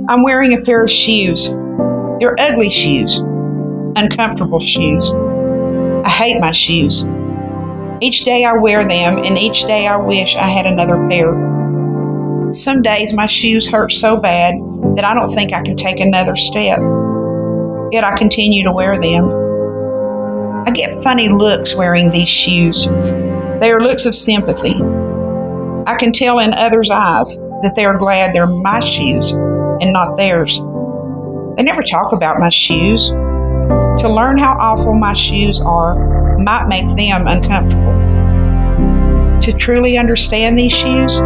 I'm wearing a pair of shoes. They're ugly shoes, uncomfortable shoes. I hate my shoes. Each day I wear them, and each day I wish I had another pair. Some days my shoes hurt so bad that I don't think I can take another step. Yet I continue to wear them. I get funny looks wearing these shoes. They are looks of sympathy. I can tell in others' eyes that they are glad they're my shoes and not theirs. They never talk about my shoes. To learn how awful my shoes are might make them uncomfortable. To truly understand these shoes,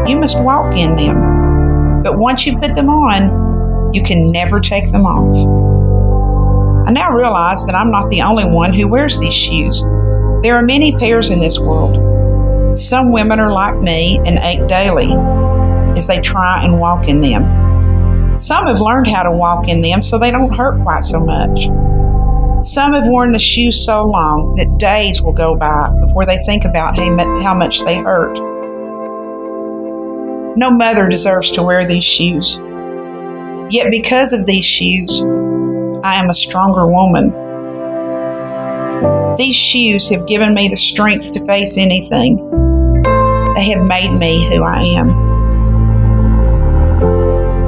you must walk in them. But once you put them on, you can never take them off. I now realize that I'm not the only one who wears these shoes. There are many pairs in this world. Some women are like me and ache daily as they try and walk in them. Some have learned how to walk in them so they don't hurt quite so much. Some have worn the shoes so long that days will go by before they think about how much they hurt. No mother deserves to wear these shoes. Yet because of these shoes, I am a stronger woman. These shoes have given me the strength to face anything. They have made me who I am.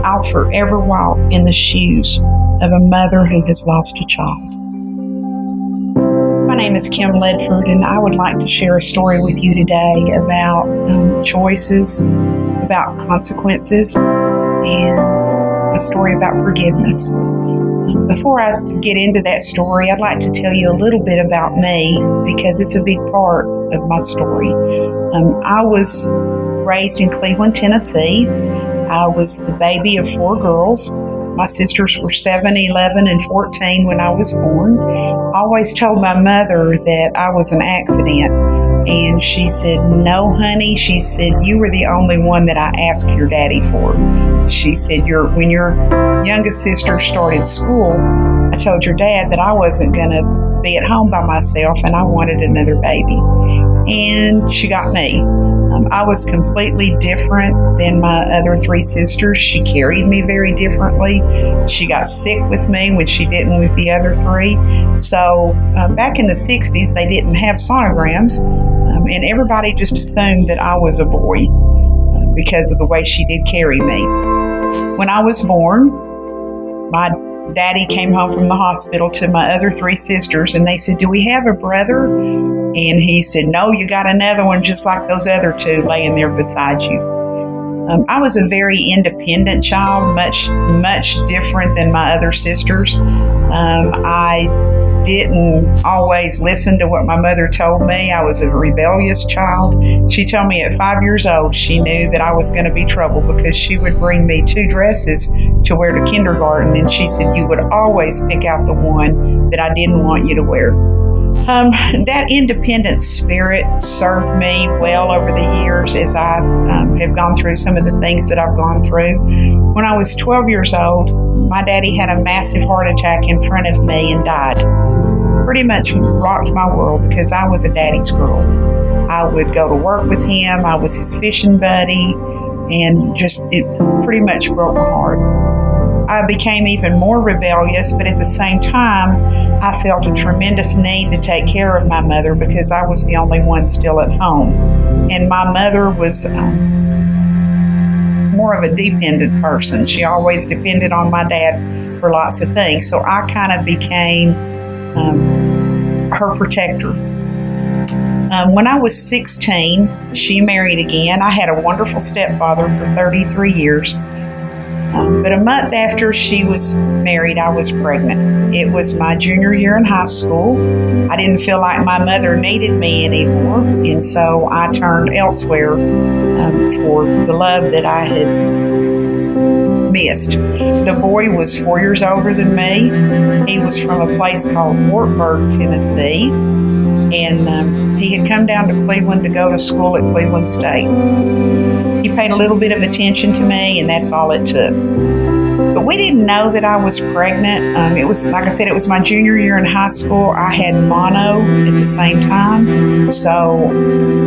I'll forever walk in the shoes of a mother who has lost a child. My name is Kim Ledford, and I would like to share a story with you today about choices, about consequences, and a story about forgiveness. Before I get into that story, I'd like to tell you a little bit about me because it's a big part of my story. I was raised in Cleveland, Tennessee. I was the baby of 4 girls. My sisters were 7, 11, and 14 when I was born. I always told my mother that I was an accident. And she said, "No, honey." She said, "You were the only one that I asked your daddy for." She said, when your youngest sister started school, I told your dad that I wasn't going to be at home by myself and I wanted another baby. And she got me. I was completely different than my other 3 sisters. She carried me very differently. She got sick with me when she didn't with the other 3. So back in the 60s, they didn't have sonograms, and everybody just assumed that I was a boy because of the way she did carry me. When I was born, my daddy came home from the hospital to my other 3 sisters, and they said, "Do we have a brother?" And he said, "No, you got another one just like those other 2 laying there beside you." I was a very independent child, much different than my other sisters. I didn't always listen to what my mother told me. I was a rebellious child. She told me at 5 years old she knew that I was going to be trouble because she would bring me 2 dresses to wear to kindergarten, and she said, "You would always pick out the one that I didn't want you to wear." That independent spirit served me well over the years as I have gone through some of the things that I've gone through. When I was 12 years old, my daddy had a massive heart attack in front of me and died. Pretty much rocked my world because I was a daddy's girl. I would go to work with him. I was his fishing buddy, and it pretty much broke my heart. I became even more rebellious, but at the same time, I felt a tremendous need to take care of my mother because I was the only one still at home. And my mother was more of a dependent person. She always depended on my dad for lots of things. So I kind of became her protector. When I was 16, she married again. I had a wonderful stepfather for 33 years. But a month after she was married, I was pregnant. It was my junior year in high school. I didn't feel like my mother needed me anymore, and so I turned elsewhere for the love that I had missed. The boy was 4 years older than me. He was from a place called Wartburg, Tennessee, and he had come down to Cleveland to go to school at Cleveland State. He paid a little bit of attention to me, and that's all it took. But we didn't know that I was pregnant. It was, like I said, it was my junior year in high school. I had mono at the same time, so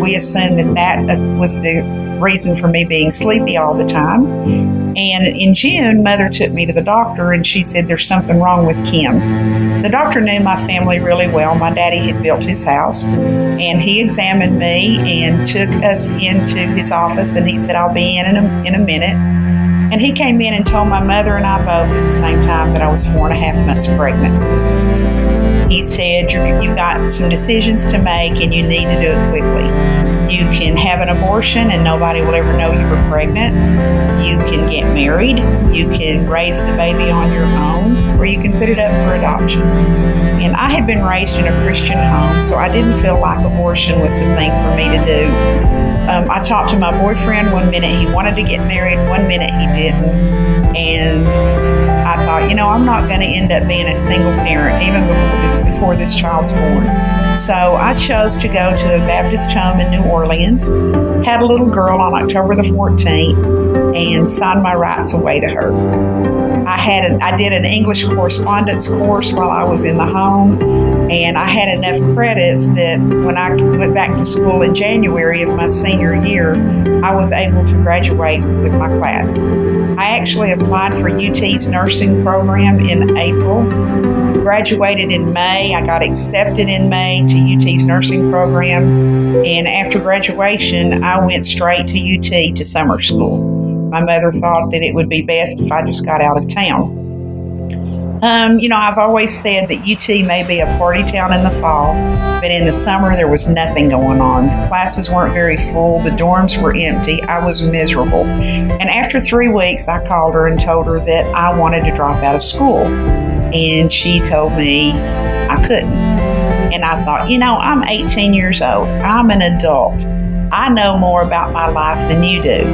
we assumed that was the reason for me being sleepy all the time. And in June, Mother took me to the doctor, and she said, there's something wrong with Kim. The doctor knew my family really well. My daddy had built his house, and he examined me and took us into his office, and he said, I'll be in a minute. And he came in and told my mother and I both at the same time that I was 4.5 months pregnant. He said, you've got some decisions to make, and you need to do it quickly. You can have an abortion and nobody will ever know you were pregnant. You can get married. You can raise the baby on your own, or you can put it up for adoption. And I had been raised in a Christian home, so I didn't feel like abortion was the thing for me to do. I talked to my boyfriend. One minute he wanted to get married, one minute he didn't. And I thought, I'm not going to end up being a single parent even before this child's born. So I chose to go to a Baptist home in New Orleans, had a little girl on October the 14th, and signed my rights away to her. I did an English correspondence course while I was in the home, and I had enough credits that when I went back to school in January of my senior year, I was able to graduate with my class. I actually applied for UT's nursing program in April, graduated in May. I got accepted in May to UT's nursing program, and after graduation, I went straight to UT to summer school. My mother thought that it would be best if I just got out of town. I've always said that UT may be a party town in the fall, but in the summer there was nothing going on. The classes weren't very full. The dorms were empty. I was miserable. And after 3 weeks, I called her and told her that I wanted to drop out of school. And she told me I couldn't. And I thought, I'm 18 years old. I'm an adult. I know more about my life than you do.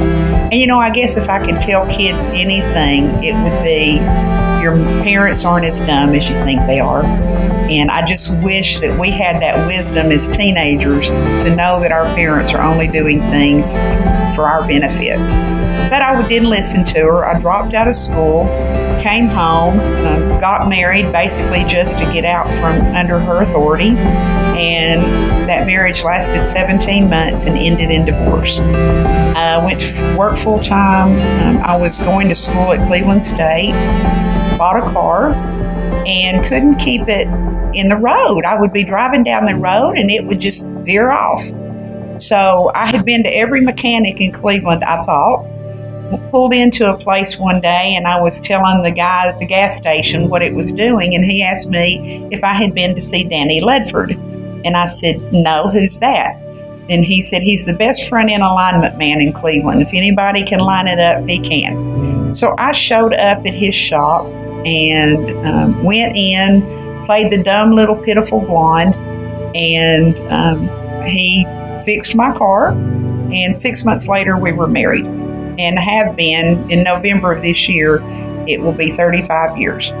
And I guess if I could tell kids anything, it would be your parents aren't as dumb as you think they are. And I just wish that we had that wisdom as teenagers to know that our parents are only doing things for our benefit. But I didn't listen to her. I dropped out of school, came home, got married basically just to get out from under her authority. And that marriage lasted 17 months and ended in divorce. I went to work full time. I was going to school at Cleveland State, bought a car, and couldn't keep it in the road. I would be driving down the road and it would just veer off. So I had been to every mechanic in Cleveland, I thought. Pulled into a place one day and I was telling the guy at the gas station what it was doing, and he asked me if I had been to see Danny Ledford. And I said, no, who's that? And he said, he's the best front-end alignment man in Cleveland. If anybody can line it up, he can. So I showed up at his shop and went in, played the dumb little pitiful blonde, and he fixed my car. And 6 months later, we were married and have been. In November of this year, it will be 35 years.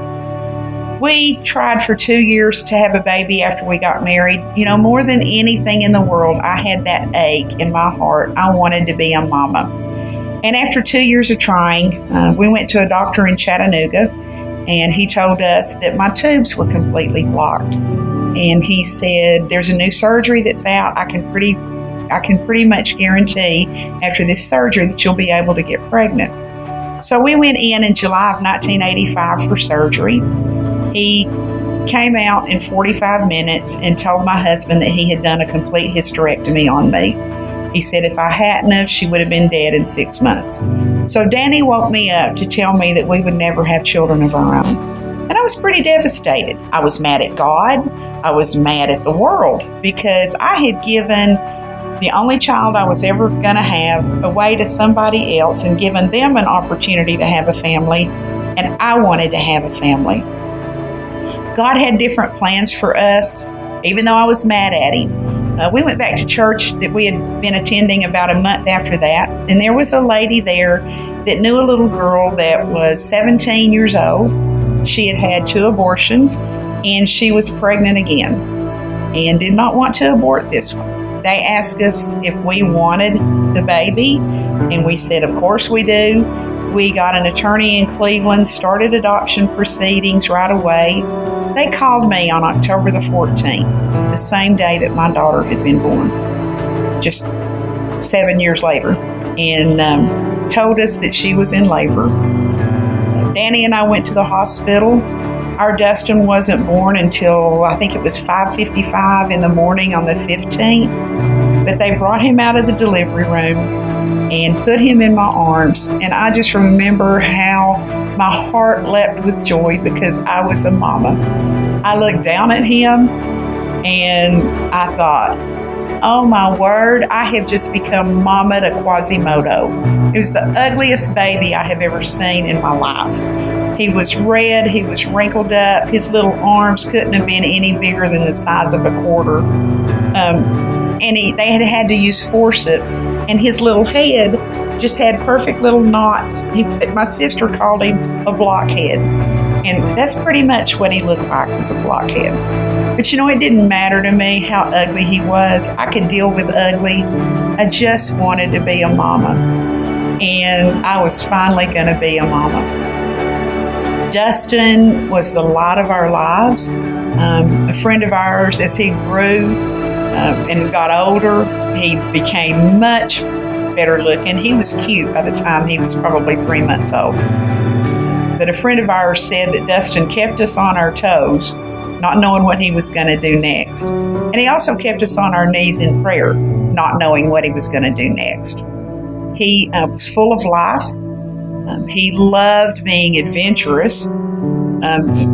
We tried for 2 years to have a baby after we got married. More than anything in the world, I had that ache in my heart. I wanted to be a mama. And after 2 years of trying, we went to a doctor in Chattanooga, and he told us that my tubes were completely blocked. And he said, there's a new surgery that's out. I can pretty much guarantee after this surgery that you'll be able to get pregnant. So we went in July of 1985 for surgery. He came out in 45 minutes and told my husband that he had done a complete hysterectomy on me. He said if I hadn't have, she would have been dead in 6 months. So Danny woke me up to tell me that we would never have children of our own. And I was pretty devastated. I was mad at God. I was mad at the world because I had given the only child I was ever going to have away to somebody else and given them an opportunity to have a family, and I wanted to have a family. God had different plans for us, even though I was mad at him. We went back to church that we had been attending about a month after that, and there was a lady there that knew a little girl that was 17 years old. She had had 2 abortions, and she was pregnant again and did not want to abort this one. They asked us if we wanted the baby, and we said, of course we do. We got an attorney in Cleveland, started adoption proceedings right away. They called me on October the 14th, the same day that my daughter had been born, just 7 years later. And told us that she was in labor. Danny and I went to the hospital. Our Dustin wasn't born until I think it was 5:55 in the morning on the 15th. But they brought him out of the delivery room and put him in my arms. And I just remember how my heart leapt with joy because I was a mama. I looked down at him and I thought, oh my word, I have just become mama to Quasimodo. It was the ugliest baby I have ever seen in my life. He was red, he was wrinkled up, his little arms couldn't have been any bigger than the size of a quarter. They had to use forceps, and his little head just had perfect little knots. My sister called him a blockhead, and that's pretty much what he looked like, was a blockhead. But it didn't matter to me how ugly he was. I could deal with ugly. I just wanted to be a mama, and I was finally going to be a mama. Dustin was the light of our lives. A friend of ours, as he grew and got older, he became much better looking. He was cute by the time he was probably 3 months old. But a friend of ours said that Dustin kept us on our toes, not knowing what he was going to do next. And he also kept us on our knees in prayer, not knowing what he was going to do next. He was full of life. He loved being adventurous.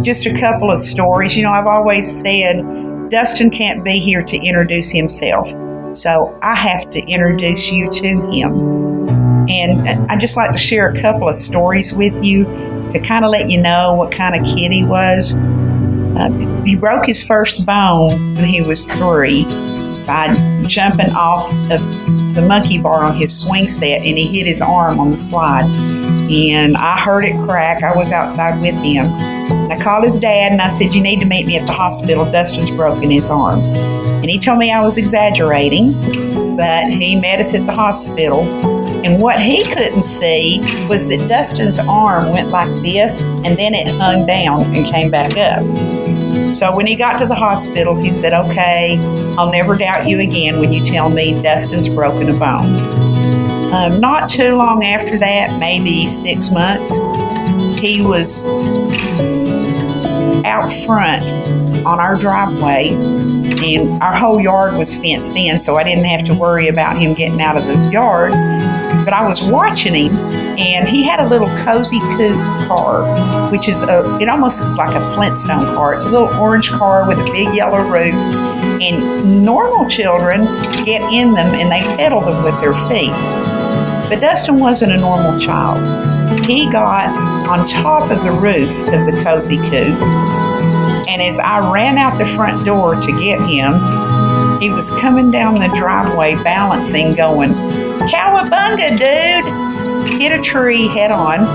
Just a couple of stories. I've always said Dustin can't be here to introduce himself, so I have to introduce you to him. And I'd just like to share a couple of stories with you to kind of let you know what kind of kid he was. He broke his first bone when he was 3 by jumping off of the monkey bar on his swing set, and he hit his arm on the slide. And I heard it crack. I was outside with him. And I called his dad and I said, you need to meet me at the hospital. Dustin's broken his arm. And he told me I was exaggerating, but he met us at the hospital. And what he couldn't see was that Dustin's arm went like this, and then it hung down and came back up. So when he got to the hospital, he said, okay, I'll never doubt you again when you tell me Dustin's broken a bone. Not too long after that, maybe 6 months, he was out front on our driveway, and our whole yard was fenced in, so I didn't have to worry about him getting out of the yard. But I was watching him, and he had a little cozy coupe car, which is it almost is like a Flintstone car. It's a little orange car with a big yellow roof, and normal children get in them and they pedal them with their feet. But Dustin wasn't a normal child. He got on top of the roof of the cozy coupe, and as I ran out the front door to get him, he was coming down the driveway balancing, going, "Cowabunga, dude!" Hit a tree head on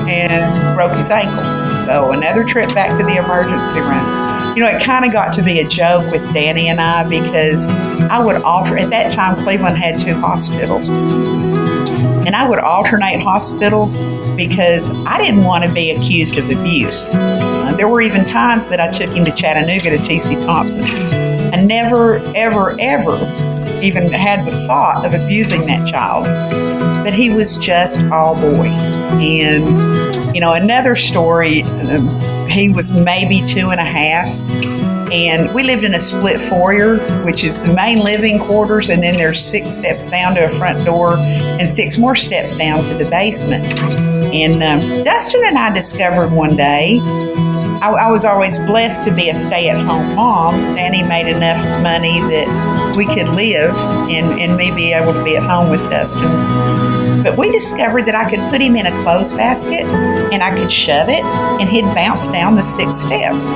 and broke his ankle. So another trip back to the emergency room. It kind of got to be a joke with Danny and I, because I would at that time Cleveland had 2 hospitals. And I would alternate hospitals because I didn't want to be accused of abuse. There were even times that I took him to Chattanooga to T.C. Thompson's. I never, ever, ever even had the thought of abusing that child. But he was just all boy. And, another story, he was maybe 2.5. And we lived in a split foyer, which is the main living quarters, and then there's 6 steps down to a front door and 6 more steps down to the basement. And Dustin and I discovered one day, I was always blessed to be a stay-at-home mom. Danny made enough money that we could live and me be able to be at home with Dustin. But we discovered that I could put him in a clothes basket and I could shove it, and he'd bounce down the 6 steps.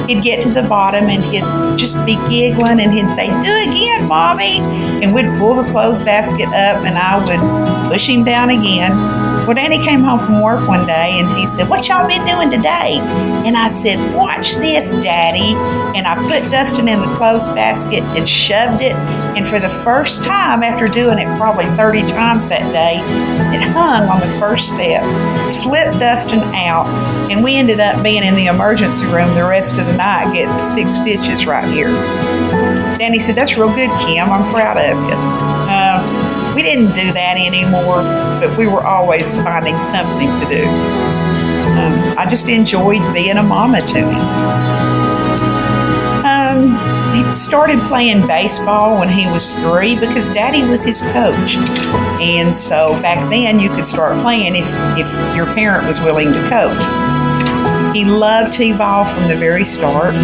He'd get to the bottom and he'd just be giggling and he'd say, "Do again, Mommy." And we'd pull the clothes basket up and I would push him down again. Well, Danny came home from work one day and he said, "What y'all been doing today?" And I said, "Watch this, Daddy." And I put Dustin in the clothes basket and shoved it. And for the first time, after doing it probably 30 times that day, it hung on the first step, flipped Dustin out, and we ended up being in the emergency room the rest of the night getting 6 stitches right here. Danny said, "That's real good, Kim. I'm proud of you." We didn't do that anymore, but we were always finding something to do. I just enjoyed being a mama to him. He started playing baseball when he was 3 because Daddy was his coach. And so back then you could start playing if your parent was willing to coach. He loved t-ball from the very start.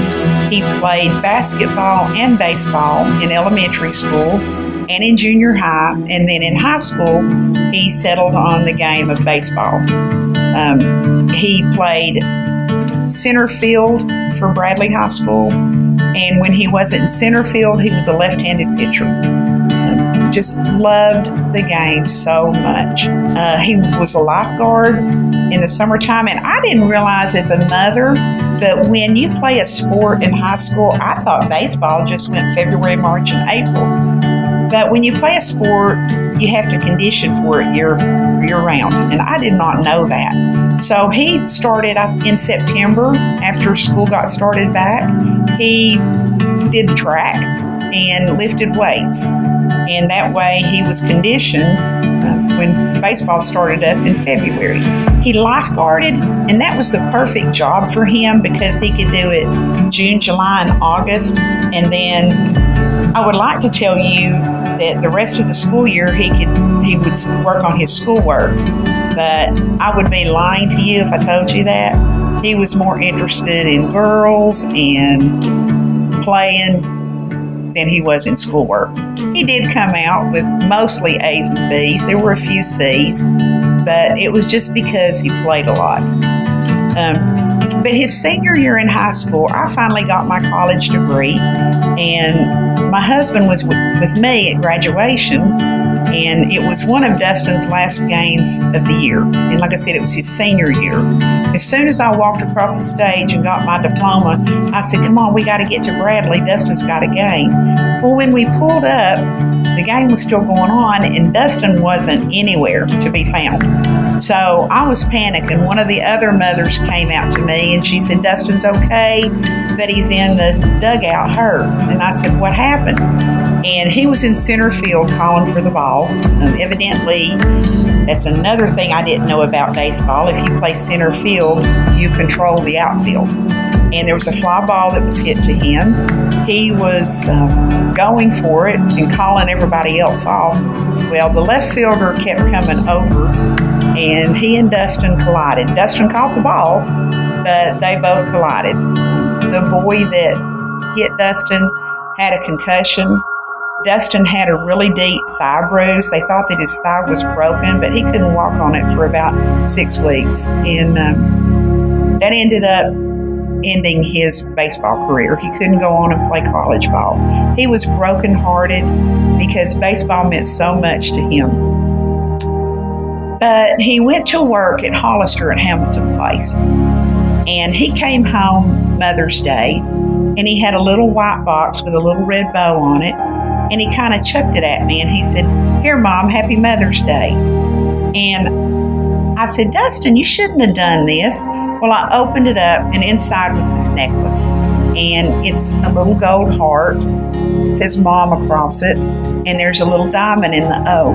He played basketball and baseball in elementary school and in junior high. And then in high school, he settled on the game of baseball. He played center field for Bradley High School. And when he wasn't in center field, he was a left-handed pitcher. Just loved the game so much. He was a lifeguard in the summertime, and I didn't realize as a mother, but when you play a sport in high school, I thought baseball just went February, March, and April. But when you play a sport, you have to condition for it year round, and I did not know that. So he started in September after school got started back. He did track and lifted weights, and that way he was conditioned when baseball started up in February. He lifeguarded, and that was the perfect job for him because he could do it June, July, and August. And then I would like to tell you that the rest of the school year he would work on his schoolwork, but I would be lying to you if I told you that. He was more interested in girls and playing than he was in schoolwork. He did come out with mostly A's and B's. There were a few C's, but it was just because he played a lot. But his senior year in high school, I finally got my college degree, and my husband was with me at graduation, and it was one of Dustin's last games of the year. And like I said, it was his senior year. As soon as I walked across the stage and got my diploma, I said, come on, we got to get to Bradley. Dustin's got a game. Well, when we pulled up, the game was still going on, and Dustin wasn't anywhere to be found. So I was panicking. One of the other mothers came out to me, and she said, Dustin's okay, but he's in the dugout hurt. And I said, what happened? And he was in center field calling for the ball. Evidently, that's another thing I didn't know about baseball. If you play center field, you control the outfield. And there was a fly ball that was hit to him. He was going for it and calling everybody else off. Well, the left fielder kept coming over, and he and Dustin collided. Dustin caught the ball, but they both collided. The boy that hit Dustin had a concussion. Dustin had a really deep thigh bruise. They thought that his thigh was broken, but he couldn't walk on it for about 6 weeks. And that ended up ending his baseball career. He couldn't go on and play college ball. He was brokenhearted because baseball meant so much to him. But he went to work at Hollister at Hamilton Place. And he came home Mother's Day, and he had a little white box with a little red bow on it. And he kind of chucked it at me, and he said, here, Mom, happy Mother's Day. And I said, Dustin, you shouldn't have done this. Well, I opened it up, and inside was this necklace. And it's a little gold heart. It says Mom across it, and there's a little diamond in the O.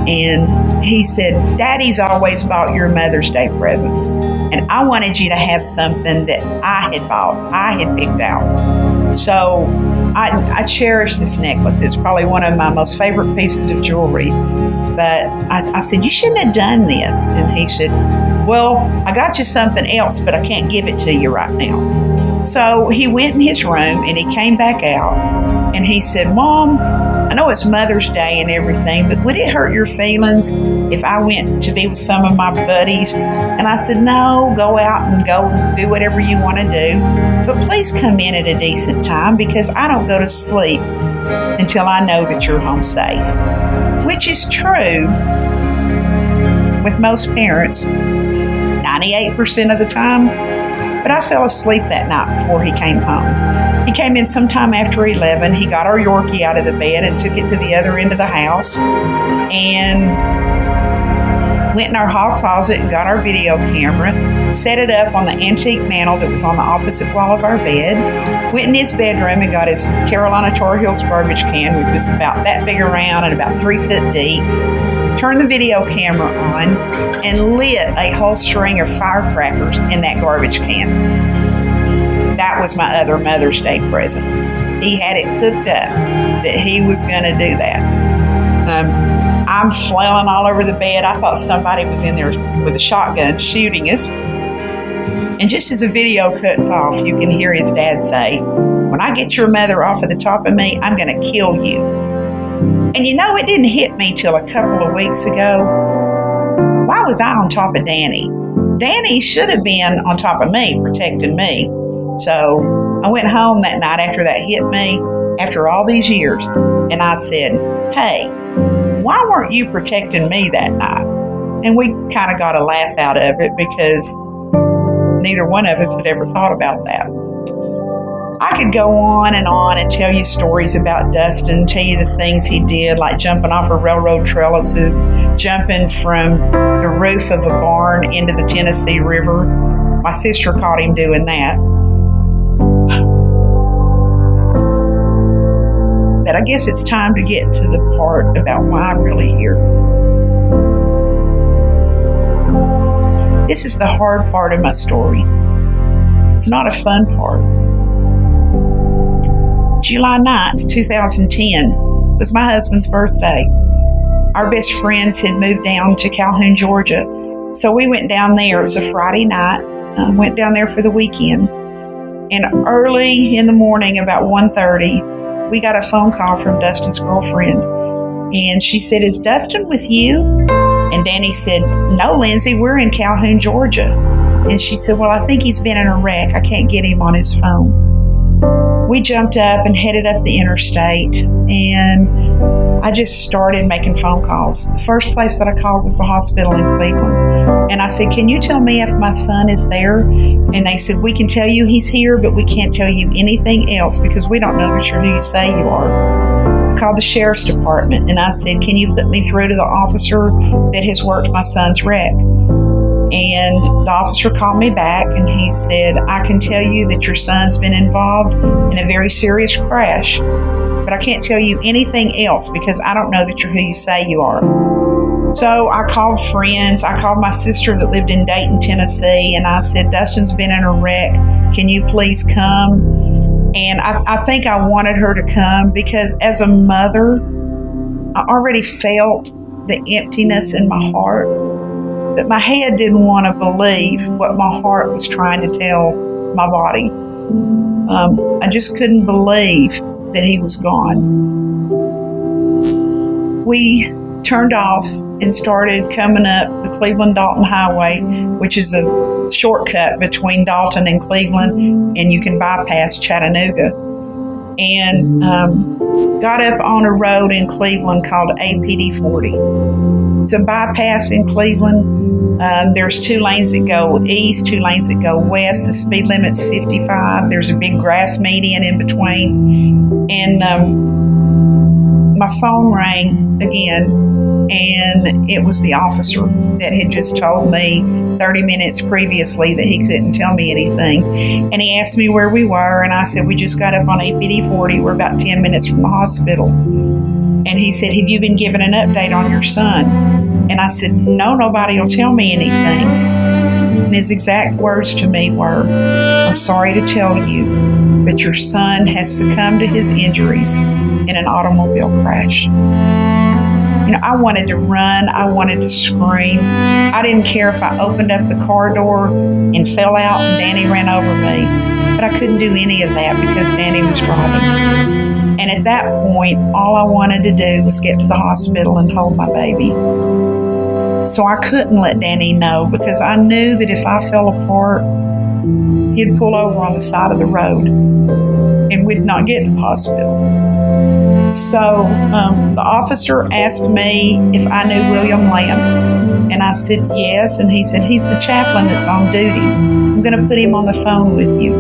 And he said, Daddy's always bought your Mother's Day presents, and I wanted you to have something that I had bought, I had picked out. So I cherish this necklace. It's probably one of my most favorite pieces of jewelry. But I said, you shouldn't have done this. And he said, well, I got you something else, but I can't give it to you right now. So he went in his room, and he came back out, and he said, Mom, I know it's Mother's Day and everything, but would it hurt your feelings if I went to be with some of my buddies? And I said, no, go out and go do whatever you want to do, but please come in at a decent time because I don't go to sleep until I know that you're home safe. Which is true with most parents, 98% of the time. But I fell asleep that night before he came home. He came in sometime after 11. He got our Yorkie out of the bed and took it to the other end of the house. And went in our hall closet and got our video camera, set it up on the antique mantle that was on the opposite wall of our bed, went in his bedroom and got his Carolina Tar Heels garbage can, which was about that big around and about 3 foot deep, turned the video camera on, and lit a whole string of firecrackers in that garbage can. That was my other Mother's Day present. He had it cooked up that he was going to do that. I'm flailing all over the bed. I thought somebody was in there with a shotgun shooting us. And just as the video cuts off, you can hear his dad say, "When I get your mother off of the top of me, I'm going to kill you." And you know, it didn't hit me till a couple of weeks ago. Why was I on top of Danny? Danny should have been on top of me, protecting me. So I went home that night after that hit me, after all these years, and I said, "Hey, why weren't you protecting me that night?" And we kind of got a laugh out of it because neither one of us had ever thought about that. I could go on and tell you stories about Dustin, tell you the things he did, like jumping off of railroad trellises, jumping from the roof of a barn into the Tennessee River. My sister caught him doing that. But I guess it's time to get to the part about why I'm really here. This is the hard part of my story. It's not a fun part. July 9th, 2010 was my husband's birthday. Our best friends had moved down to Calhoun, Georgia. So we went down there. It was a Friday night. Went down there for the weekend. And early in the morning, about 1:30, we got a phone call from Dustin's girlfriend. And she said, "Is Dustin with you?" And Danny said, "No, Lindsay, we're in Calhoun, Georgia." And she said, "Well, I think he's been in a wreck. I can't get him on his phone." We jumped up and headed up the interstate, and I just started making phone calls. The first place that I called was the hospital in Cleveland. And I said, "Can you tell me if my son is there?" And they said, "We can tell you he's here, but we can't tell you anything else because we don't know that you're who you say you are." I called the sheriff's department and I said, "Can you put me through to the officer that has worked my son's wreck?" And the officer called me back and he said, "I can tell you that your son's been involved in a very serious crash, but I can't tell you anything else because I don't know that you're who you say you are." So I called friends. I called my sister that lived in Dayton, Tennessee, and I said, "Dustin's been in a wreck. Can you please come?" And I think I wanted her to come because as a mother, I already felt the emptiness in my heart. But my head didn't want to believe what my heart was trying to tell my body. I just couldn't believe that he was gone. We turned off and started coming up the Cleveland-Dalton Highway, which is a shortcut between Dalton and Cleveland, and you can bypass Chattanooga. And got up on a road in Cleveland called APD 40. It's a bypass in Cleveland. There's 2 lanes that go east, 2 lanes that go west. The speed limit's 55. There's a big grass median in between. And my phone rang again, and it was the officer that had just told me 30 minutes previously that he couldn't tell me anything. And he asked me where we were, and I said, "We just got up on APD 40. We're about 10 minutes from the hospital." And he said, "Have you been given an update on your son?" And I said, "No, nobody will tell me anything." And his exact words to me were, "I'm sorry to tell you, but your son has succumbed to his injuries in an automobile crash." You know, I wanted to run. I wanted to scream. I didn't care if I opened up the car door and fell out and Danny ran over me. But I couldn't do any of that because Danny was driving. And at that point, all I wanted to do was get to the hospital and hold my baby. So I couldn't let Danny know because I knew that if I fell apart, he'd pull over on the side of the road and we'd not get to the hospital. So the officer asked me if I knew William Lamb, and I said yes, and he said, "He's the chaplain that's on duty. I'm going to put him on the phone with you."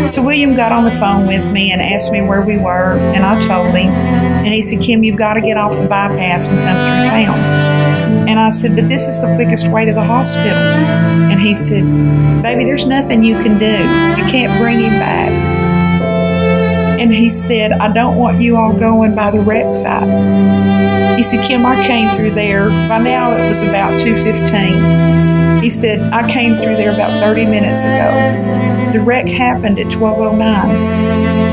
So William got on the phone with me and asked me where we were, and I told him, and he said, "Kim, you've got to get off the bypass and come through town." And I said, but this is the quickest way to the hospital. And he said, baby, there's nothing you can do. You can't bring him back. And he said, I don't want you all going by the wreck site. He said, Kim, I came through there. By now it was about 2:15. He said, I came through there about 30 minutes ago. The wreck happened at 12:09.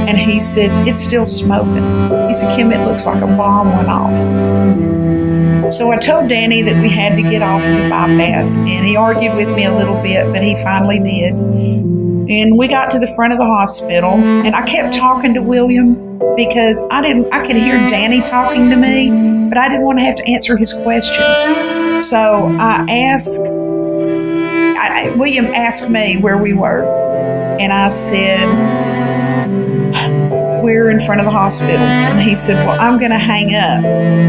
And he said, it's still smoking. He said, Kim, it looks like a bomb went off. So I told Danny that we had to get off the bypass, and he argued with me a little bit, but he finally did. And we got to the front of the hospital, and I kept talking to William because I could hear Danny talking to me, but I didn't want to have to answer his questions. So William asked me where we were, and I said, we're in front of the hospital. And he said, well, I'm going to hang up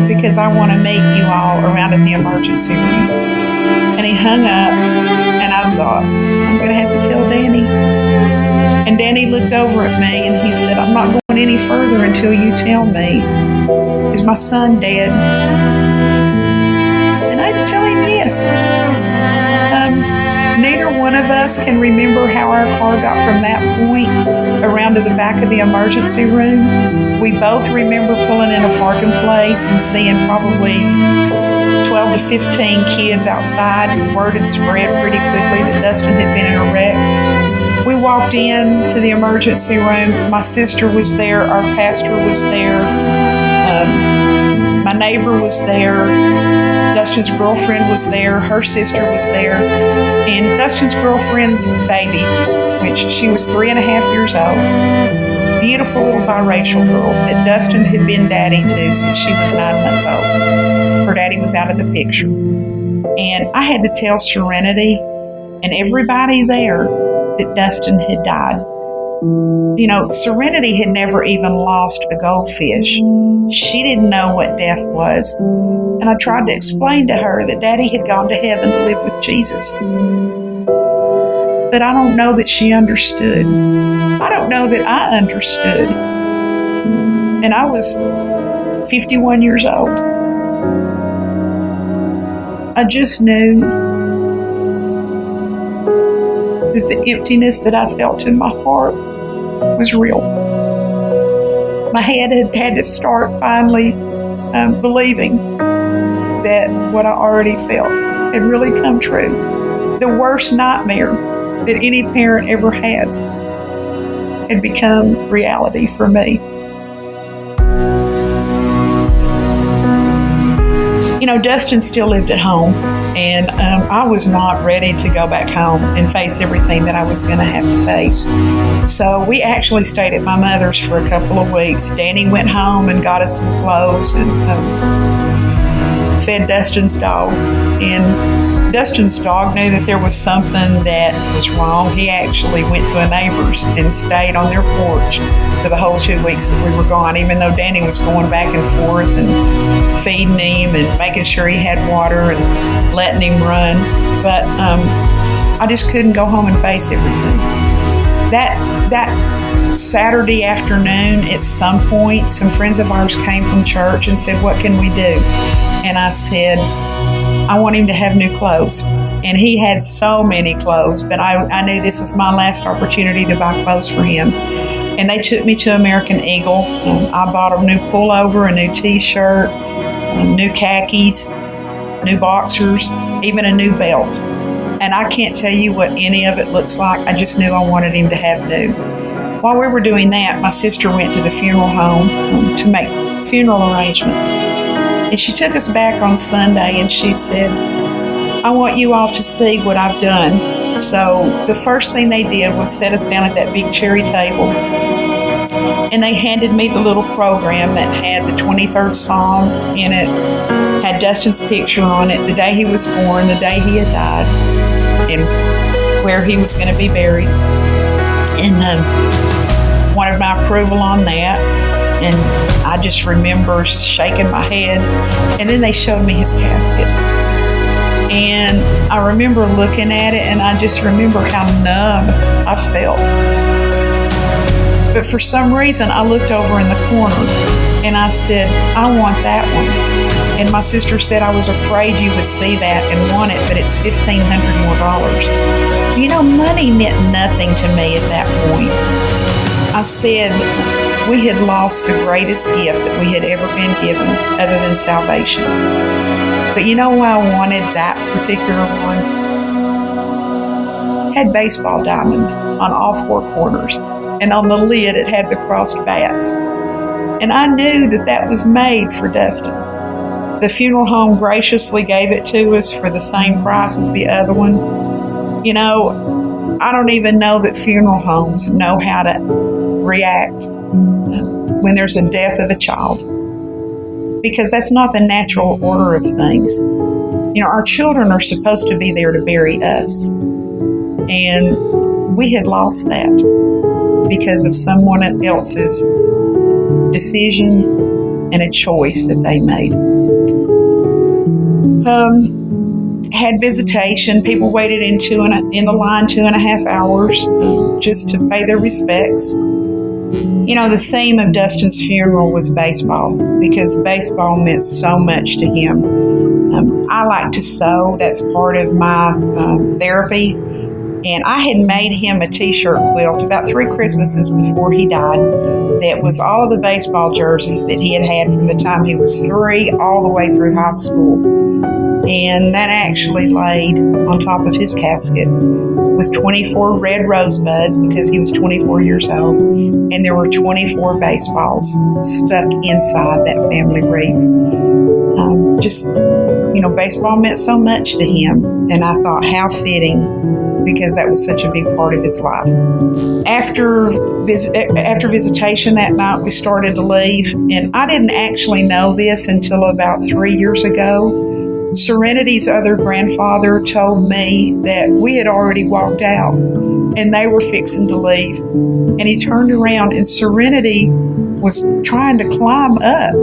because I want to meet you all around at the emergency room. And he hung up, and I thought, I'm going to have to tell Danny. And Danny looked over at me, and he said, I'm not going any further until you tell me. Is my son dead? And I had to tell him yes. Neither one of us can remember how our car got from that point around to the back of the emergency room. We both remember pulling in a parking place and seeing probably 12 to 15 kids outside. Word had spread pretty quickly that Dustin had been in a wreck. We walked in to the emergency room. My sister was there. Our pastor was there. My neighbor was there. Dustin's girlfriend was there. Her sister was there. And Dustin's girlfriend's baby, which she was 3.5 years old, beautiful little biracial girl that Dustin had been daddy to since she was 9 months old. Her daddy was out of the picture. And I had to tell Serenity and everybody there that Dustin had died. You know, Serenity had never even lost a goldfish. She didn't know what death was. And I tried to explain to her that Daddy had gone to heaven to live with Jesus. But I don't know that she understood. I don't know that I understood. And I was 51 years old. I just knew that the emptiness that I felt in my heart was real. My head had to start finally believing that what I already felt had really come true. The worst nightmare that any parent ever has had become reality for me. You know, Dustin still lived at home, and I was not ready to go back home and face everything that I was going to have to face. So we actually stayed at my mother's for a couple of weeks. Danny went home and got us some clothes and fed Dustin's dog. And Dustin's dog knew that there was something that was wrong. He actually went to a neighbor's and stayed on their porch for the whole 2 weeks that we were gone, even though Danny was going back and forth and feeding him and making sure he had water and letting him run. But I just couldn't go home and face everything. That Saturday afternoon, at some point, some friends of ours came from church and said, what can we do? And I said, I want him to have new clothes. And he had so many clothes, but I knew this was my last opportunity to buy clothes for him. And they took me to American Eagle. I bought a new pullover, a new t-shirt, new khakis, new boxers, even a new belt. And I can't tell you what any of it looks like. I just knew I wanted him to have new. While we were doing that, my sister went to the funeral home to make funeral arrangements. And she took us back on Sunday and she said, I want you all to see what I've done. So the first thing they did was set us down at that big cherry table. And they handed me the little program that had the 23rd Psalm in it, had Dustin's picture on it, the day he was born, the day he had died, and where he was going to be buried. And wanted my approval on that. And I just remember shaking my head. And then they showed me his casket. And I remember looking at it, and I just remember how numb I felt. But for some reason, I looked over in the corner, and I said, I want that one. And my sister said, I was afraid you would see that and want it, but it's $1,500 more. You know, money meant nothing to me at that point. I said we had lost the greatest gift that we had ever been given other than salvation. But you know why I wanted that particular one? It had baseball diamonds on all four corners, and on the lid it had the crossed bats. And I knew that that was made for Dustin. The funeral home graciously gave it to us for the same price as the other one. You know, I don't even know that funeral homes know how to react when there's a death of a child, because that's not the natural order of things. You know, our children are supposed to be there to bury us, and we had lost that because of someone else's decision and a choice that they made. Had visitation. People waited in the line 2.5 hours just to pay their respects. You know, the theme of Dustin's funeral was baseball, because baseball meant so much to him. I like to sew. That's part of my therapy. And I had made him a t-shirt quilt about 3 Christmases before he died that was all of the baseball jerseys that he had had from the time he was 3 all the way through high school. And that actually laid on top of his casket with 24 red rosebuds, because he was 24 years old. And there were 24 baseballs stuck inside that family wreath. Baseball meant so much to him. And I thought, how fitting, because that was such a big part of his life. After visitation that night, we started to leave. And I didn't actually know this until about 3 years ago. Serenity's other grandfather told me that we had already walked out and they were fixing to leave. And he turned around and Serenity was trying to climb up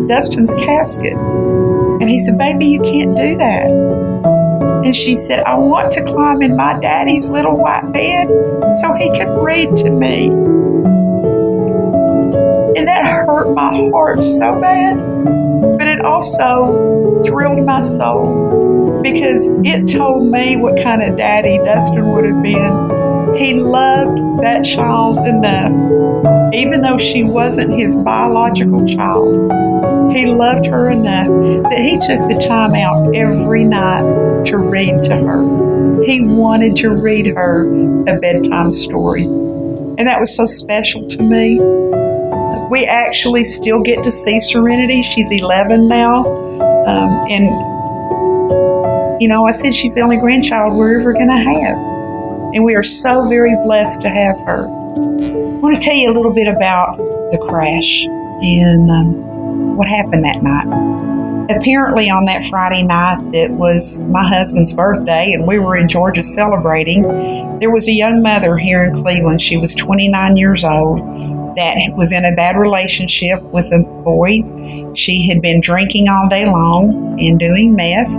Dustin's casket. And he said, "Baby, you can't do that." And she said, "I want to climb in my daddy's little white bed so he can read to me." And that hurt my heart so bad. But it also thrilled my soul, because it told me what kind of daddy Dustin would have been. He loved that child enough, even though she wasn't his biological child. He loved her enough that he took the time out every night to read to her. He wanted to read her a bedtime story. And that was so special to me. We actually still get to see Serenity. She's 11 now. I said she's the only grandchild we're ever going to have. And we are so very blessed to have her. I want to tell you a little bit about the crash and what happened that night. Apparently on that Friday night that was my husband's birthday and we were in Georgia celebrating, there was a young mother here in Cleveland. She was 29 years old that was in a bad relationship with a boy. She had been drinking all day long and doing meth,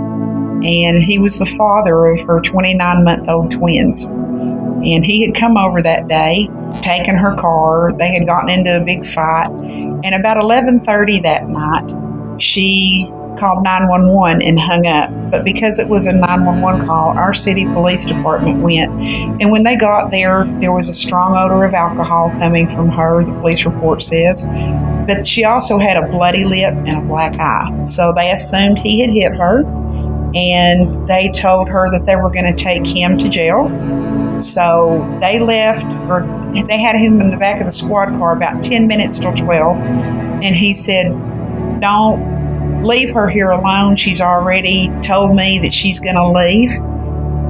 and he was the father of her 29-month-old twins. And he had come over that day, taken her car. They had gotten into a big fight. And about 11:30 that night, she called 911 and hung up. But because it was a 911 call, our city police department went. And when they got there, there was a strong odor of alcohol coming from her, the police report says. But she also had a bloody lip and a black eye. So they assumed he had hit her. And they told her that they were going to take him to jail. So they left, or they had him in the back of the squad car about 10 minutes till 12. And he said, "Don't leave her here alone. She's already told me that she's going to leave."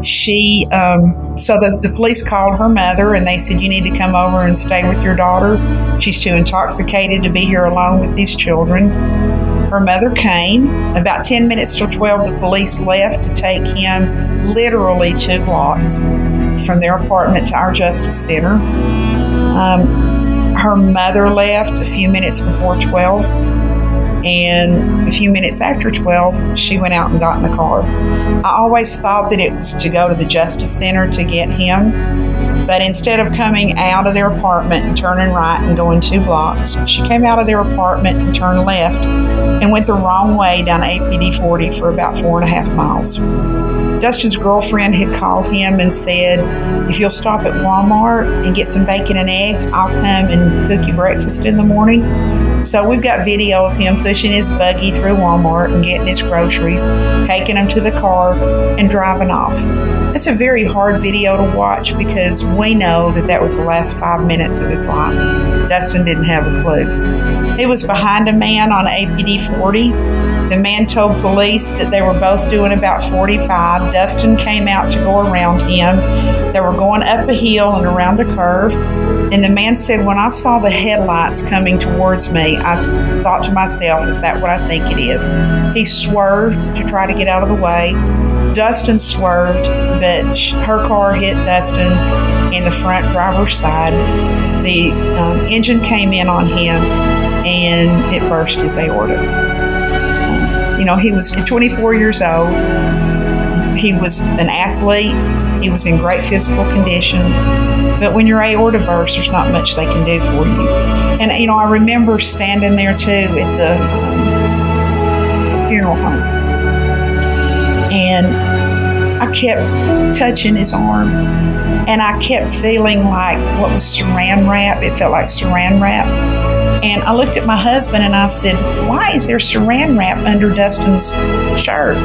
So the police called her mother and they said, "You need to come over and stay with your daughter. She's too intoxicated to be here alone with these children." Her mother came. About 10 minutes till 12, the police left to take him literally 2 blocks from their apartment to our Justice Center. Her mother left a few minutes before 12. And a few minutes after 12, she went out and got in the car. I always thought that it was to go to the Justice Center to get him. But instead of coming out of their apartment and turning right and going 2 blocks, she came out of their apartment and turned left and went the wrong way down APD 40 for about 4.5 miles. Dustin's girlfriend had called him and said, if you'll stop at Walmart and get some bacon and eggs, I'll come and cook you breakfast in the morning. So we've got video of him pushing his buggy through Walmart and getting his groceries, taking them to the car, and driving off. It's a very hard video to watch because we know that that was the last 5 minutes of his life. Dustin didn't have a clue. He was behind a man on APD 40. The man told police that they were both doing about 45. Dustin came out to go around him. They were going up a hill and around a curve. And the man said, when I saw the headlights coming towards me, I thought to myself, is that what I think it is? He swerved to try to get out of the way. Dustin swerved, but her car hit Dustin's in the front driver's side. The engine came in on him, and it burst his aorta. He was 24 years old. He was an athlete. He was in great physical condition. But when your aorta bursts, there's not much they can do for you. And, I remember standing there, too, at the funeral home. And I kept touching his arm. And I kept feeling like what was saran wrap. It felt like saran wrap. And I looked at my husband and I said, why is there saran wrap under Dustin's shirt?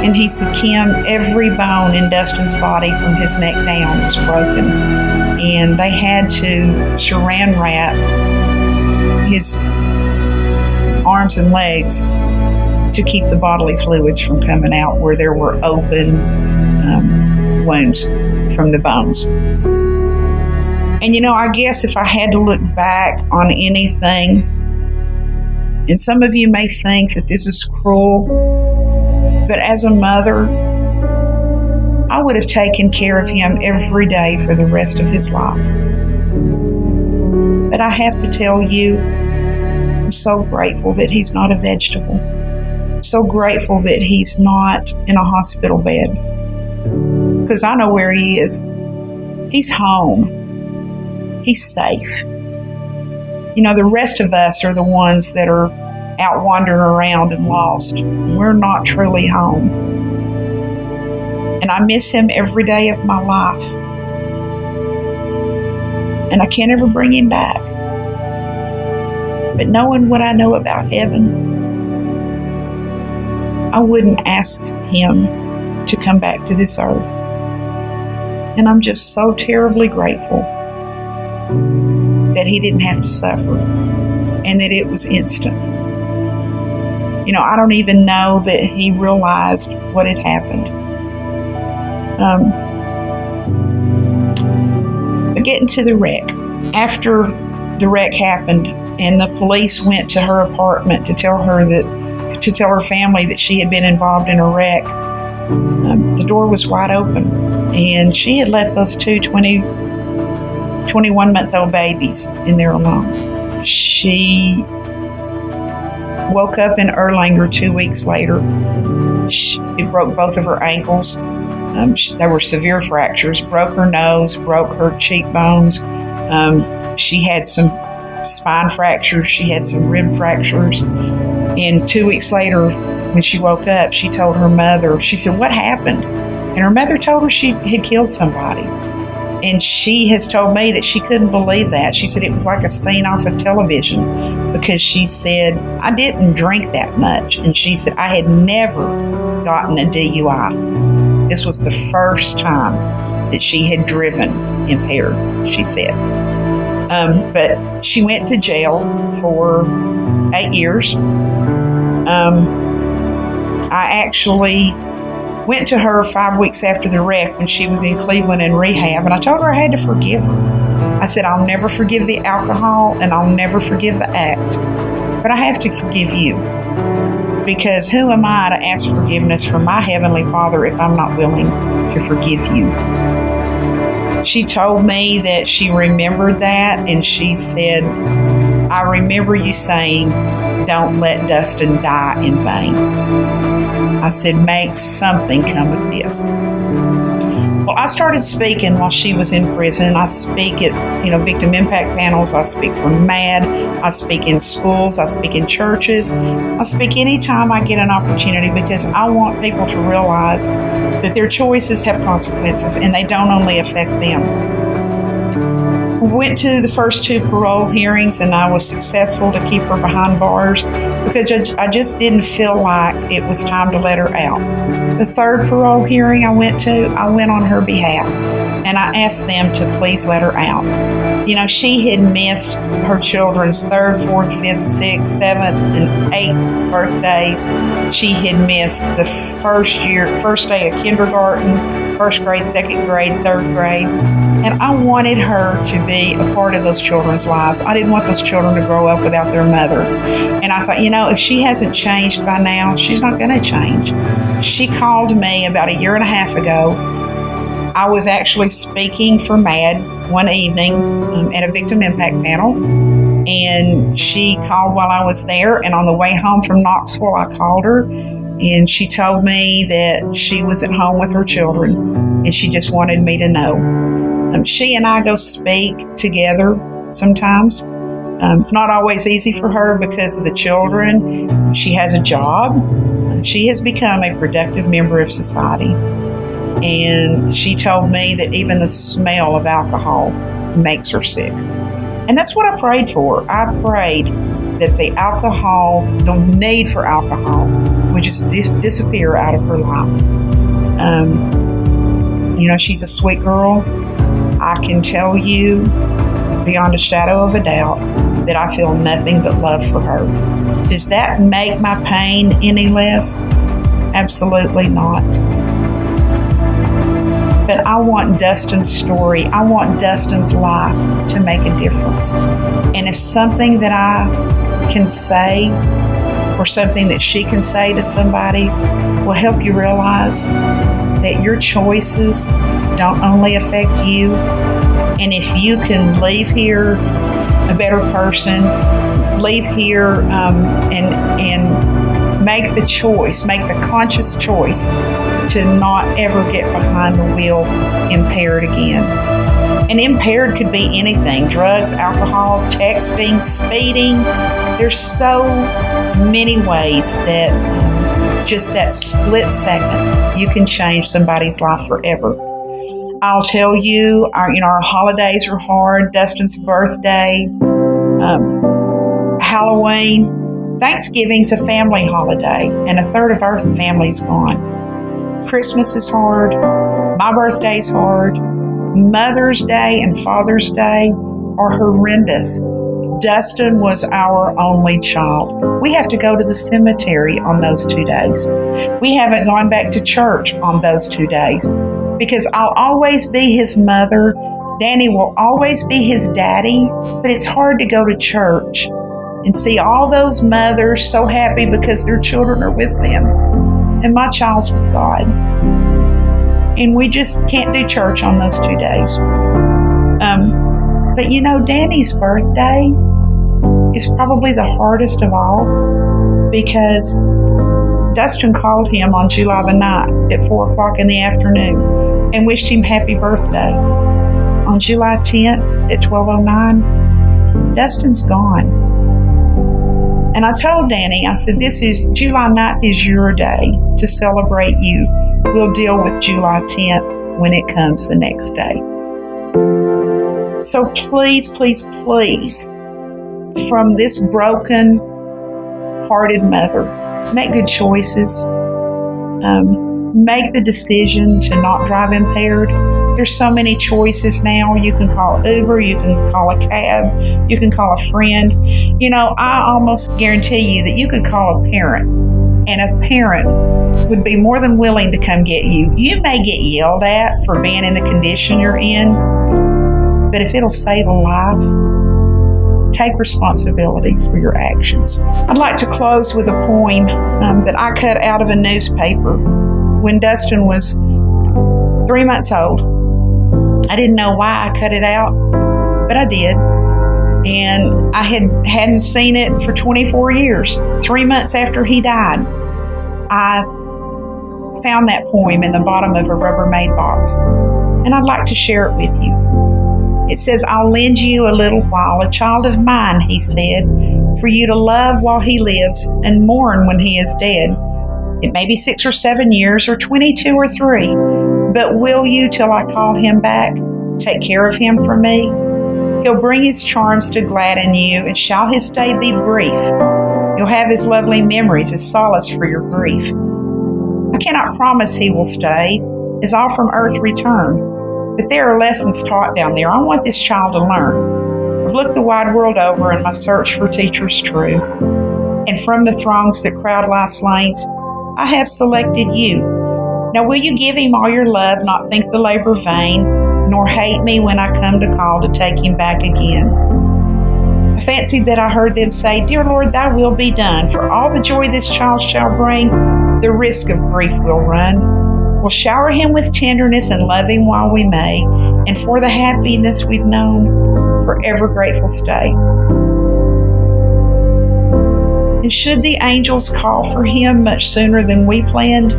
And he said, Kim, every bone in Dustin's body from his neck down was broken. And they had to saran wrap his arms and legs to keep the bodily fluids from coming out where there were open wounds from the bones. And I guess if I had to look back on anything, and some of you may think that this is cruel, but as a mother, I would have taken care of him every day for the rest of his life. But I have to tell you, I'm so grateful that he's not a vegetable. I'm so grateful that he's not in a hospital bed. Because I know where he is. He's home. He's safe. The rest of us are the ones that are out wandering around and lost. We're not truly home. And I miss him every day of my life. And I can't ever bring him back. But knowing what I know about heaven, I wouldn't ask him to come back to this earth. And I'm just so terribly grateful that he didn't have to suffer and that it was instant. I don't even know that he realized what had happened. But getting to the wreck. After the wreck happened and the police went to her apartment to tell her family that she had been involved in a wreck, the door was wide open and she had left those two 21-month-old babies in there alone. She woke up in Erlanger 2 weeks later. It broke both of her ankles. There were severe fractures, broke her nose, broke her cheekbones. She had some spine fractures. She had some rib fractures. And 2 weeks later, when she woke up, she told her mother, she said, what happened? And her mother told her she had killed somebody. And she has told me that she couldn't believe that. She said it was like a scene off of television because she said, I didn't drink that much. And she said, I had never gotten a DUI. This was the first time that she had driven impaired, she said. But she went to jail for 8 years. I actually went to her 5 weeks after the wreck when she was in Cleveland in rehab, and I told her I had to forgive her. I said, I'll never forgive the alcohol and I'll never forgive the act, but I have to forgive you, because who am I to ask forgiveness from my Heavenly Father if I'm not willing to forgive you? She told me that she remembered that, and she said, I remember you saying don't let Dustin die in vain. I said, make something come of this. Well, I started speaking while she was in prison. I speak at, victim impact panels. I speak for MAD. I speak in schools. I speak in churches. I speak anytime I get an opportunity because I want people to realize that their choices have consequences and they don't only affect them. We went to the first 2 parole hearings and I was successful to keep her behind bars because I just didn't feel like it was time to let her out. The 3rd parole hearing I went on her behalf and I asked them to please let her out. She had missed her children's 3rd, 4th, 5th, 6th, 7th, and 8th birthdays. She had missed the first day of kindergarten, 1st grade, 2nd grade, 3rd grade. And I wanted her to be a part of those children's lives. I didn't want those children to grow up without their mother. And I thought, if she hasn't changed by now, she's not going to change. She called me about 1.5 years ago. I was actually speaking for MAD one evening at a victim impact panel. And she called while I was there. And on the way home from Knoxville, I called her. And she told me that she was at home with her children. And she just wanted me to know. She and I go speak together sometimes. It's not always easy for her because of the children. She has a job. She has become a productive member of society. And she told me that even the smell of alcohol makes her sick. And that's what I prayed for. I prayed that the need for alcohol would just disappear out of her life. She's a sweet girl. I can tell you beyond a shadow of a doubt that I feel nothing but love for her. Does that make my pain any less? Absolutely not. But I want Dustin's story, I want Dustin's life to make a difference. And if something that I can say or something that she can say to somebody will help you realize that your choices don't only affect you, and if you can leave here a better person, leave here and make the conscious choice to not ever get behind the wheel impaired again. And impaired could be anything: drugs, alcohol, texting, speeding. There's so many ways that just that split second, you can change somebody's life forever. I'll tell you, our holidays are hard. Dustin's birthday, Halloween, Thanksgiving's a family holiday, and 1/3 of our family's gone. Christmas is hard. My birthday's hard. Mother's Day and Father's Day are horrendous. Dustin was our only child. We have to go to the cemetery on those 2 days. We haven't gone back to church on those 2 days because I'll always be his mother. Danny will always be his daddy, but it's hard to go to church and see all those mothers so happy because their children are with them. And my child's with God. And we just can't do church on those 2 days. But Danny's birthday is probably the hardest of all because Dustin called him on July the 9th at 4 o'clock in the afternoon and wished him happy birthday. On July 10th at 12:09, Dustin's gone. And I told Danny, I said, July 9th is your day to celebrate you. We'll deal with July 10th when it comes the next day. So please, please, please, from this broken-hearted mother, make good choices. Make the decision to not drive impaired. There's so many choices now. You can call Uber, you can call a cab, you can call a friend. I almost guarantee you that you could call a parent, and a parent would be more than willing to come get you. You may get yelled at for being in the condition you're in, but if it'll save a life, take responsibility for your actions. I'd like to close with a poem that I cut out of a newspaper when Dustin was 3 months old. I didn't know why I cut it out, but I did. And I hadn't seen it for 24 years. 3 months after he died, I found that poem in the bottom of a Rubbermaid box, and I'd like to share it with you. It says, "I'll lend you a little while, a child of mine," he said, "for you to love while he lives and mourn when he is dead. It may be 6 or 7 years or 22 or 3, but will you, till I call him back, take care of him for me? He'll bring his charms to gladden you, and shall his stay be brief, you'll have his lovely memories as solace for your grief. I cannot promise he will stay, as all from earth return, but there are lessons taught down there I want this child to learn. I've looked the wide world over in my search for teachers true, and from the throngs that crowd life's lanes, I have selected you. Now will you give him all your love, not think the labor vain, nor hate me when I come to call to take him back again?" I fancied that I heard them say, "Dear Lord, thy will be done. For all the joy this child shall bring, the risk of grief will run. We'll shower him with tenderness and love him while we may, and for the happiness we've known, forever grateful stay. And should the angels call for him much sooner than we planned,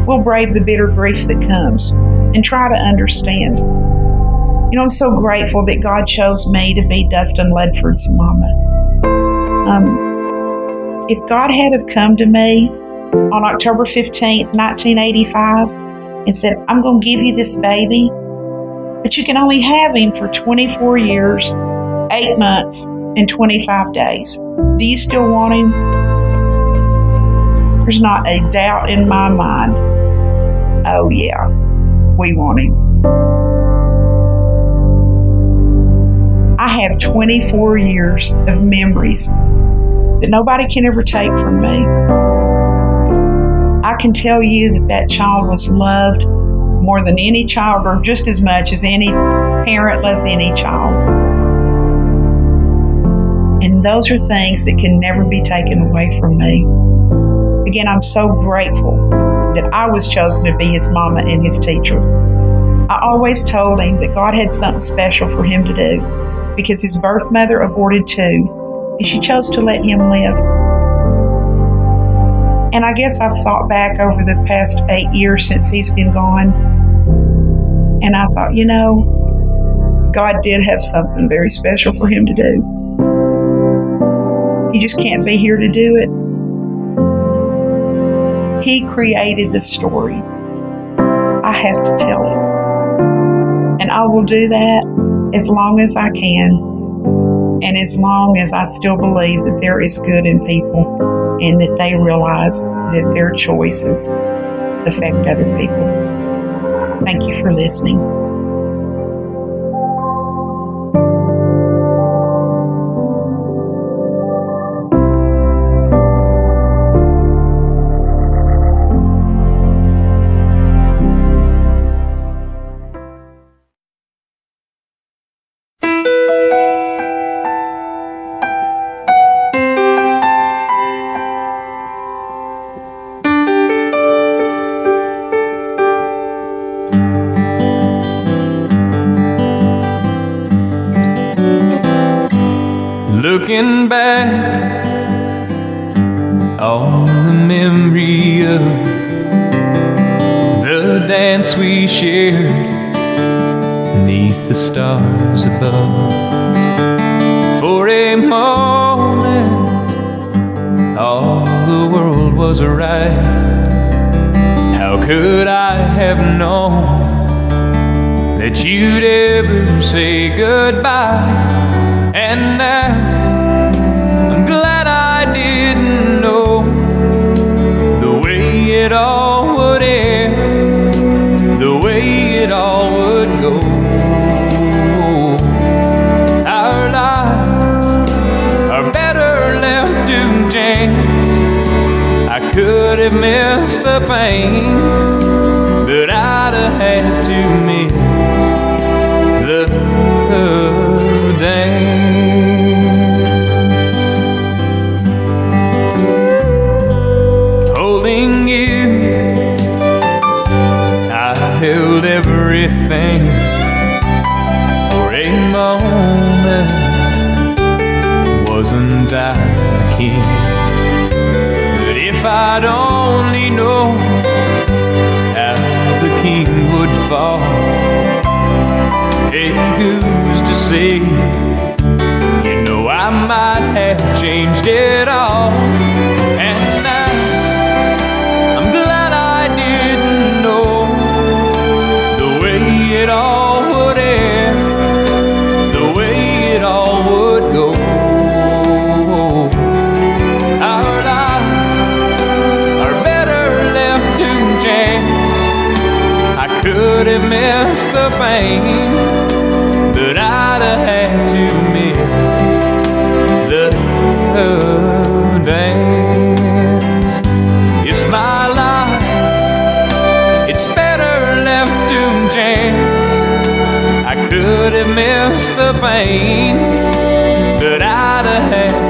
we'll brave the bitter grief that comes and try to understand. You know, I'm so grateful that God chose me to be Dustin Ledford's mama. If God had have come to me on October 15th, 1985, and said, "I'm going to give you this baby, but you can only have him for 24 years, 8 months, and 25 days. Do you still want him?" There's not a doubt in my mind. Oh yeah, we want him. I have 24 years of memories that nobody can ever take from me. I can tell you that that child was loved more than any child, or just as much as any parent loves any child. And those are things that can never be taken away from me. Again, I'm so grateful that I was chosen to be his mama and his teacher. I always told him that God had something special for him to do, because his birth mother aborted too, and she chose to let him live. And I guess I've thought back over the past 8 years since he's been gone, and I thought, you know, God did have something very special for him to do. He just can't be here to do it. He created the story. I have to tell it. And I will do that as long as I can, and as long as I still believe that there is good in people and that they realize that their choices affect other people. Thank you for listening. Looking back on the memory of the dance we shared beneath the stars above. For a moment, all the world was right. How could I have known that you'd ever say goodbye? And now I'm glad I didn't know the way it all would end, the way it all would go. Our lives are better left to chance. I could have missed the pain, but I'd have had to miss the dance. Holding you, I held everything for a moment. wasn't I the king? But if I'd only known how the king would fall, hey, who's to say? You know I might have changed it all. And now I'm glad I didn't know the way it all would end, the way it all would go. Our lives are better left to chance. I could have missed the pain, but I'd have had to miss the dance. It's my life, it's better left to chance. I could have missed the pain, but I'd have had